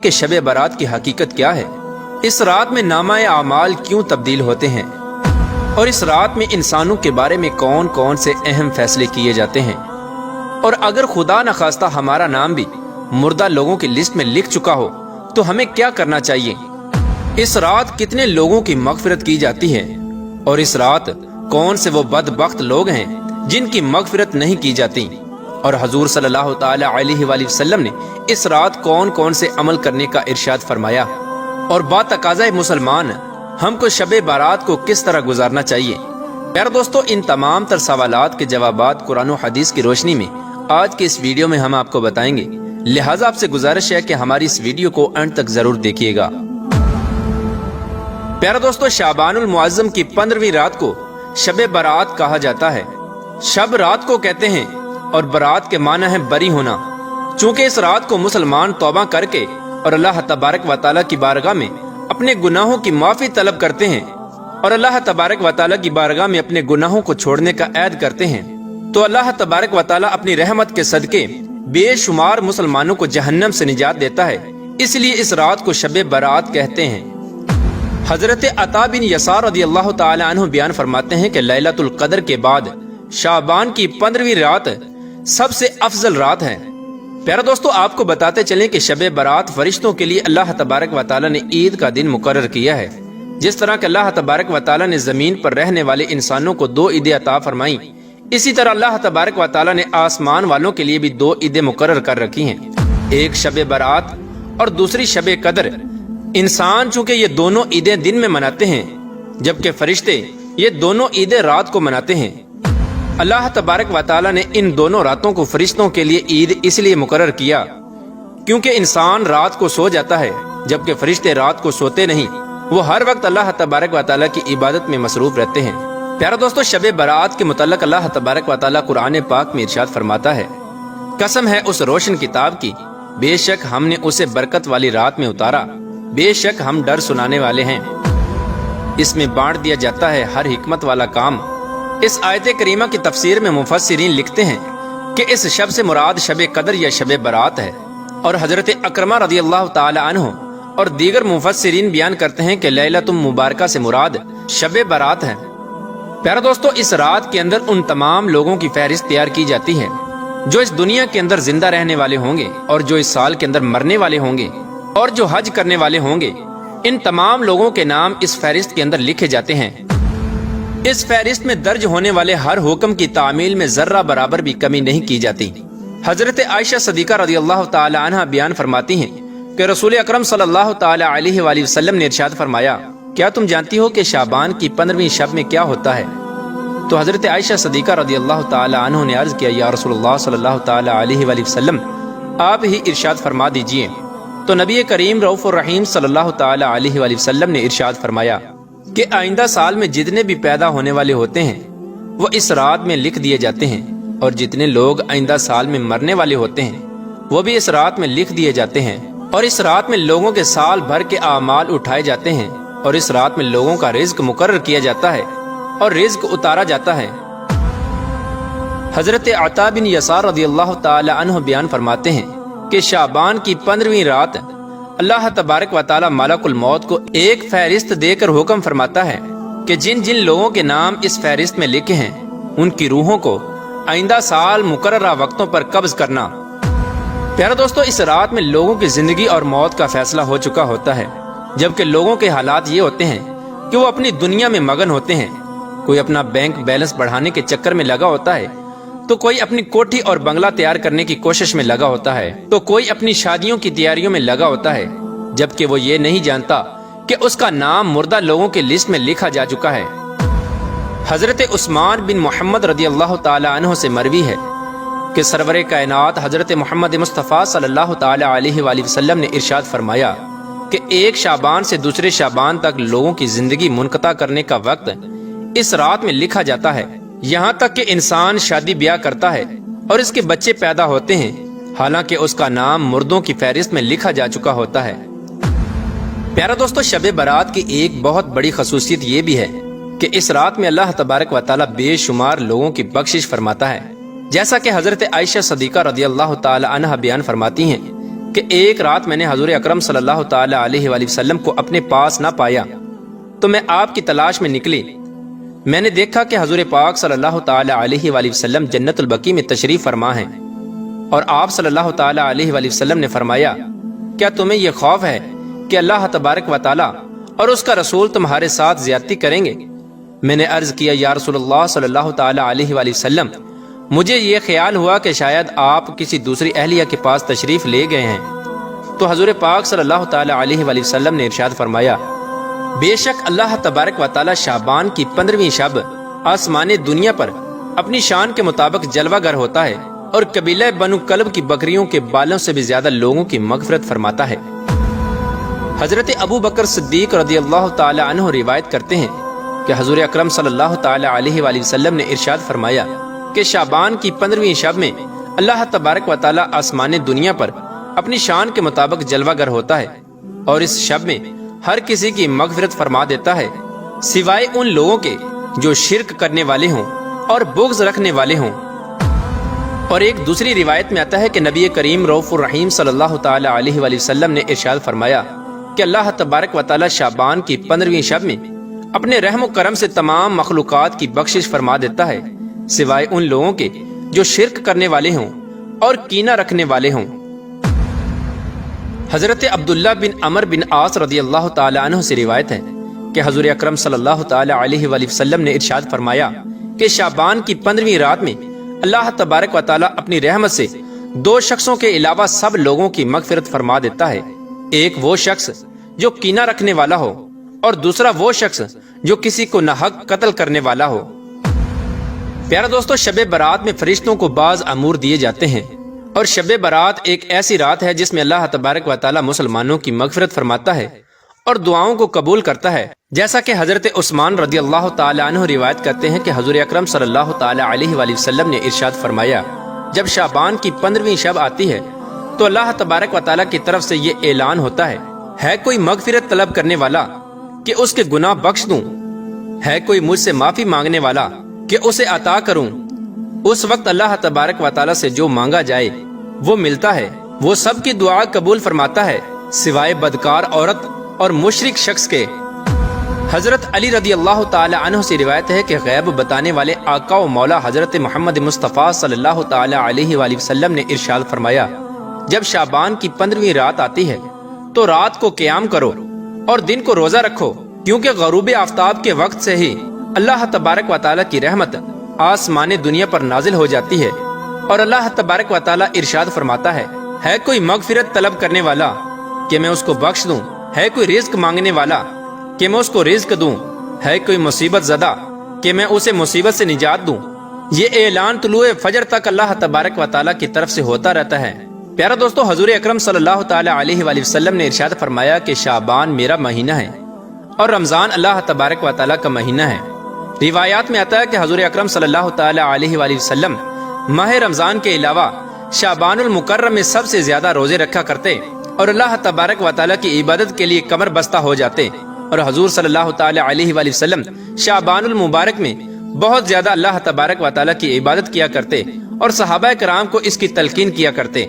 کہ شب برات کی حقیقت کیا ہے، اس رات میں نامہ اعمال کیوں تبدیل ہوتے ہیں، اور اس رات میں انسانوں کے بارے میں کون کون سے اہم فیصلے کیے جاتے ہیں، اور اگر خدا نخواستہ ہمارا نام بھی مردہ لوگوں کی لسٹ میں لکھ چکا ہو تو ہمیں کیا کرنا چاہیے، اس رات کتنے لوگوں کی مغفرت کی جاتی ہے، اور اس رات کون سے وہ بدبخت لوگ ہیں جن کی مغفرت نہیں کی جاتی، اور حضور صلی اللہ تعالی علیہ وآلہ وسلم نے اس رات کون کون سے عمل کرنے کا ارشاد فرمایا، اور با تقاضۂ مسلمان ہم کو شب بارات کو کس طرح گزارنا چاہیے۔ پیارے دوستو، ان تمام تر سوالات کے جوابات قرآن و حدیث کی روشنی میں آج کے اس ویڈیو میں ہم آپ کو بتائیں گے، لہٰذا آپ سے گزارش ہے کہ ہماری اس ویڈیو کو اینڈ تک ضرور دیکھیے گا۔ پیارے دوستو، شعبان المعظم کی 15ویں رات کو شب برات کہا جاتا ہے۔ شب رات کو کہتے ہیں اور برات کے معنی ہے بری ہونا، چونکہ اس رات کو مسلمان توبہ کر کے اور اللہ تبارک و تعالیٰ کی بارگاہ میں اپنے گناہوں کی معافی طلب کرتے ہیں، اور اللہ تبارک و تعالیٰ کی بارگاہ میں اپنے گناہوں کو چھوڑنے کا عہد کرتے ہیں، تو اللہ تبارک و تعالیٰ اپنی رحمت کے صدقے بے شمار مسلمانوں کو جہنم سے نجات دیتا ہے، اس لیے اس رات کو شب برات کہتے ہیں۔ حضرت عطا بن یسار رضی اللہ تعالی عنہ بیان فرماتے ہیں کہ لیلۃ القدر کے بعد شعبان کی 15ویں رات سب سے افضل رات ہے۔ پیارے دوستو، آپ کو بتاتے چلیں کہ شب برات فرشتوں کے لیے اللہ تبارک و تعالی نے عید کا دن مقرر کیا ہے، جس طرح کہ اللہ تبارک و تعالی نے زمین پر رہنے والے انسانوں کو 2 عیدیں عطا فرمائیں، اسی طرح اللہ تبارک و تعالی نے آسمان والوں کے لیے بھی 2 عیدیں مقرر کر رکھی ہیں، ایک شب برات اور دوسری شب قدر۔ انسان چونکہ یہ دونوں عیدیں دن میں مناتے ہیں، جبکہ فرشتے یہ دونوں عیدیں رات کو مناتے ہیں۔ اللہ تبارک و تعالی نے ان دونوں راتوں کو فرشتوں کے لیے عید اس لیے مقرر کیا کیونکہ انسان رات کو سو جاتا ہے، جبکہ فرشتے رات کو سوتے نہیں، وہ ہر وقت اللہ تبارک و تعالی کی عبادت میں مصروف رہتے ہیں۔ پیارے دوستو، شب برات کے متعلق اللہ تبارک و تعالی قرآن پاک میں ارشاد فرماتا ہے، قسم ہے اس روشن کتاب کی، بے شک ہم نے اسے برکت والی رات میں اتارا، بے شک ہم ڈر سنانے والے ہیں، اس میں بانٹ دیا جاتا ہے ہر حکمت والا کام۔ اس آیت کریمہ کی تفسیر میں مفسرین لکھتے ہیں کہ اس شب سے مراد شب قدر یا شب برات ہے، اور حضرت اکرمہ رضی اللہ تعالی عنہ اور دیگر مفسرین بیان کرتے ہیں کہ لیلۃ مبارکہ سے مراد شب برات ہے۔ پیارے دوستو، اس رات کے اندر ان تمام لوگوں کی فہرست تیار کی جاتی ہے جو اس دنیا کے اندر زندہ رہنے والے ہوں گے، اور جو اس سال کے اندر مرنے والے ہوں گے، اور جو حج کرنے والے ہوں گے۔ ان تمام لوگوں کے نام اس فہرست کے اندر لکھے جاتے ہیں۔ اس فہرست میں درج ہونے والے ہر حکم کی تعمیل میں ذرہ برابر بھی کمی نہیں کی جاتی۔ حضرت عائشہ صدیقہ رضی اللہ تعالی عنہ بیان فرماتی ہیں کہ رسول اکرم صلی اللہ تعالی علیہ وآلہ وسلم نے ارشاد فرمایا، کیا تم جانتی ہو کہ شعبان کی 15ویں شب میں کیا ہوتا ہے؟ تو حضرت عائشہ صدیقہ رضی اللہ تعالی عنہ نے عرض کیا، یا رسول اللہ صلی اللہ تعالی علیہ وآلہ وسلم، آپ ہی ارشاد فرما دیجئے۔ تو نبی کریم رؤوف الرحیم صلی اللہ تعالی علیہ وآلہ وسلم نے ارشاد فرمایا کہ آئندہ سال میں جتنے بھی پیدا ہونے والے ہوتے ہیں وہ اس رات میں لکھ دیے جاتے ہیں، اور جتنے لوگ آئندہ سال میں مرنے والے ہوتے ہیں وہ بھی اس رات میں لکھ دیے جاتے ہیں، اور اس رات میں لوگوں کے سال بھر کے اعمال اٹھائے جاتے ہیں، اور اس رات میں لوگوں کا رزق مقرر کیا جاتا ہے اور رزق اتارا جاتا ہے۔ حضرت عطا بن یسار رضی اللہ تعالی عنہ بیان فرماتے ہیں کہ شعبان کی 15ویں رات اللہ تبارک و تعالی ملک الموت کو ایک فہرست دے کر حکم فرماتا ہے کہ جن جن لوگوں کے نام اس فہرست میں لکھے ہیں ان کی روحوں کو آئندہ سال مقررہ وقتوں پر قبض کرنا۔ پیارے دوستو، اس رات میں لوگوں کی زندگی اور موت کا فیصلہ ہو چکا ہوتا ہے، جبکہ لوگوں کے حالات یہ ہوتے ہیں کہ وہ اپنی دنیا میں مگن ہوتے ہیں، کوئی اپنا بینک بیلنس بڑھانے کے چکر میں لگا ہوتا ہے، تو کوئی اپنی کوٹھی اور بنگلہ تیار کرنے کی کوشش میں لگا ہوتا ہے، تو کوئی اپنی شادیوں کی تیاریوں میں لگا ہوتا ہے، جبکہ وہ یہ نہیں جانتا کہ اس کا نام مردہ لوگوں کی لسٹ میں لکھا جا چکا ہے۔ حضرت عثمان بن محمد رضی اللہ تعالی عنہ سے مروی ہے کہ سرور کائنات حضرت محمد مصطفیٰ صلی اللہ تعالی علیہ وآلہ وسلم نے ارشاد فرمایا کہ ایک شعبان سے دوسرے شعبان تک لوگوں کی زندگی منقطع کرنے کا وقت اس رات میں لکھا جاتا ہے، یہاں تک کہ انسان شادی بیاہ کرتا ہے اور اس کے بچے پیدا ہوتے ہیں، حالانکہ اس کا نام مردوں کی فہرست میں لکھا جا چکا ہوتا ہے۔ پیارا دوستو، شب برات کی ایک بہت بڑی خصوصیت یہ بھی ہے کہ اس رات میں اللہ تبارک و تعالی بے شمار لوگوں کی بخشش فرماتا ہے، جیسا کہ حضرت عائشہ صدیقہ رضی اللہ تعالی عنہ بیان فرماتی ہیں کہ ایک رات میں نے حضور اکرم صلی اللہ تعالی علیہ وآلہ وسلم کو اپنے پاس نہ پایا تو میں آپ کی تلاش میں نکلی۔ میں نے دیکھا کہ حضور پاک صلی اللہ تعالی علیہ وآلہ وسلم جنت البقیع میں تشریف فرما ہیں، اور آپ صلی اللہ تعالی علیہ وآلہ وسلم نے فرمایا، کیا تمہیں یہ خوف ہے کہ اللہ تبارک و تعالی اور اس کا رسول تمہارے ساتھ زیادتی کریں گے؟ میں نے عرض کیا، یا رسول اللہ صلی اللہ تعالی علیہ وآلہ وسلم، مجھے یہ خیال ہوا کہ شاید آپ کسی دوسری اہلیہ کے پاس تشریف لے گئے ہیں۔ تو حضور پاک صلی اللہ تعالی علیہ وآلہ وسلم نے ارشاد فرمایا، بے شک اللہ تبارک و تعالی شعبان کی 15ویں شب آسمان دنیا پر اپنی شان کے مطابق جلوہ گر ہوتا ہے اور قبیلہ بنو کلب کی بکریوں کے بالوں سے بھی زیادہ لوگوں کی مغفرت فرماتا ہے۔ حضرت ابو بکر صدیق رضی اللہ تعالی عنہ روایت کرتے ہیں کہ حضور اکرم صلی اللہ تعالی علیہ وآلہ وسلم نے ارشاد فرمایا کہ شعبان کی 15ویں شب میں اللہ تبارک و تعالی آسمان دنیا پر اپنی شان کے مطابق جلوہ گر ہوتا ہے، اور اس شب میں ہر کسی کی مغفرت فرما دیتا ہے سوائے ان لوگوں کے جو شرک کرنے والے ہوں اور بغض رکھنے والے ہوں۔ اور ایک دوسری روایت میں آتا ہے کہ نبی کریم رؤوف الرحیم صلی اللہ تعالی علیہ وآلہ وسلم نے ارشاد فرمایا کہ اللہ تبارک و تعالی شعبان کی 15ویں شب میں اپنے رحم و کرم سے تمام مخلوقات کی بخشش فرما دیتا ہے سوائے ان لوگوں کے جو شرک کرنے والے ہوں اور کینہ رکھنے والے ہوں۔ حضرت عبداللہ بن عمر بن عاص رضی اللہ تعالی عنہ سے روایت ہے کہ حضور اکرم صلی اللہ تعالی علیہ وآلہ وسلم نے ارشاد فرمایا کہ شعبان کی 15ویں رات میں اللہ تبارک و تعالی اپنی رحمت سے 2 شخصوں کے علاوہ سب لوگوں کی مغفرت فرما دیتا ہے، ایک وہ شخص جو کینہ رکھنے والا ہو اور دوسرا وہ شخص جو کسی کو ناحق قتل کرنے والا ہو۔ پیارا دوستو، شب برات میں فرشتوں کو بعض امور دیے جاتے ہیں، اور شب برات ایک ایسی رات ہے جس میں اللہ تبارک و تعالی مسلمانوں کی مغفرت فرماتا ہے اور دعاؤں کو قبول کرتا ہے، جیسا کہ حضرت عثمان رضی اللہ تعالی عنہ روایت کرتے ہیں کہ حضور اکرم صلی اللہ تعالی علیہ وآلہ وسلم نے ارشاد فرمایا، جب شعبان کی 15ویں شب آتی ہے تو اللہ تبارک و تعالی کی طرف سے یہ اعلان ہوتا ہے کوئی مغفرت طلب کرنے والا کہ اس کے گناہ بخش دوں، ہے کوئی مجھ سے معافی مانگنے والا کہ اسے عطا کروں۔ اس وقت اللہ تبارک و تعالی سے جو مانگا جائے وہ ملتا ہے، وہ سب کی دعا قبول فرماتا ہے سوائے بدکار عورت اور مشرک شخص کے۔ حضرت علی رضی اللہ تعالی عنہ سے روایت ہے کہ غیب بتانے والے آقا و مولا حضرت محمد مصطفیٰ صلی اللہ تعالی علیہ وآلہ وسلم نے ارشاد فرمایا، جب شعبان کی 15ویں رات آتی ہے تو رات کو قیام کرو اور دن کو روزہ رکھو، کیونکہ غروب آفتاب کے وقت سے ہی اللہ تبارک و تعالی کی رحمت آسمان دنیا پر نازل ہو جاتی ہے، اور اللہ تبارک و تعالی ارشاد فرماتا ہے کوئی مغفرت طلب کرنے والا کہ میں اس کو بخش دوں، ہے کوئی رزق مانگنے والا کہ میں اس کو رزق دوں، ہے کوئی مصیبت زدہ کہ میں اسے مصیبت سے نجات دوں۔ یہ اعلان طلوع فجر تک اللہ تبارک و تعالی کی طرف سے ہوتا رہتا ہے۔ پیارا دوستو، حضور اکرم صلی اللہ تعالی علیہ وآلہ وسلم نے ارشاد فرمایا کہ شعبان میرا مہینہ ہے اور رمضان اللہ تبارک و تعالی کا مہینہ ہے۔ روایات میں آتا ہے کہ حضور اکرم صلی اللہ تعالی علیہ وآلہ وسلم ماہ رمضان کے علاوہ شعبان المکرم میں سب سے زیادہ روزے رکھا کرتے اور اللہ تبارک و تعالی کی عبادت کے لیے کمر بستہ ہو جاتے، اور حضور صلی اللہ تعالی علیہ وآلہ وسلم شعبان المبارک میں بہت زیادہ اللہ تبارک و تعالی کی عبادت کیا کرتے اور صحابہ کرام کو اس کی تلقین کیا کرتے۔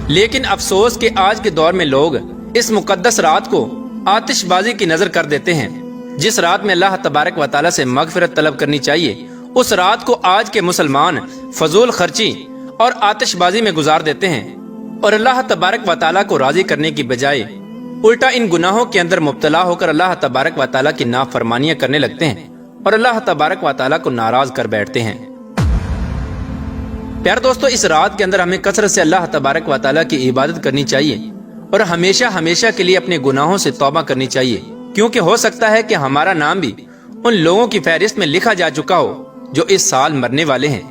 لیکن افسوس کہ آج کے دور میں لوگ اس مقدس رات کو آتش بازی کی نظر کر دیتے ہیں۔ جس رات میں اللہ تبارک و تعالی سے مغفرت طلب کرنی چاہیے، اس رات کو آج کے مسلمان فضول خرچی اور آتش بازی میں گزار دیتے ہیں، اور اللہ تبارک و تعالی کو راضی کرنے کی بجائے الٹا ان گناہوں کے اندر مبتلا ہو کر اللہ تبارک و تعالی کی نافرمانیاں کرنے لگتے ہیں اور اللہ تبارک و تعالی کو ناراض کر بیٹھتے ہیں۔ پیار دوستو، اس رات کے اندر ہمیں کثرت سے اللہ تبارک و تعالی کی عبادت کرنی چاہیے اور ہمیشہ ہمیشہ کے لیے اپنے گناہوں سے توبہ کرنی چاہیے، کیونکہ ہو سکتا ہے کہ ہمارا نام بھی ان لوگوں کی فہرست میں لکھا جا چکا ہو جو اس سال مرنے والے ہیں۔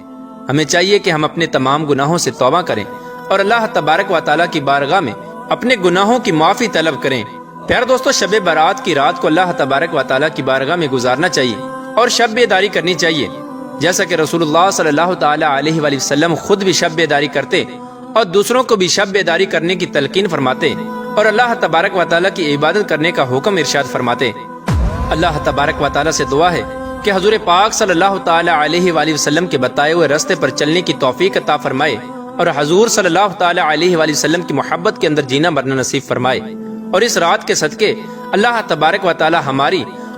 ہمیں چاہیے کہ ہم اپنے تمام گناہوں سے توبہ کریں اور اللہ تبارک و تعالی کی بارگاہ میں اپنے گناہوں کی معافی طلب کریں۔ پیار دوستو، شب برات کی رات کو اللہ تبارک و تعالی کی بارگاہ میں گزارنا چاہیے اور شب بیداری کرنی چاہیے، جیسا کہ رسول اللہ صلی اللہ تعالی علیہ وآلہ وسلم خود بھی شب بیداری کرتے اور دوسروں کو بھی شب بیداری کرنے کی تلقین فرماتے اور اللہ تبارک و تعالی کی عبادت کرنے کا حکم ارشاد فرماتے۔ اللہ تبارک و تعالی سے دعا ہے کہ حضور پاک صلی اللہ تعالی علیہ وآلہ وسلم کے بتائے ہوئے راستے پر چلنے کی توفیق عطا فرمائے اور حضور صلی اللہ تعالی علیہ وآلہ وسلم کی محبت کے اندر جینا مرنا نصیب فرمائے، اور اس رات کے صدقے اللہ تبارک و تعالی ہماری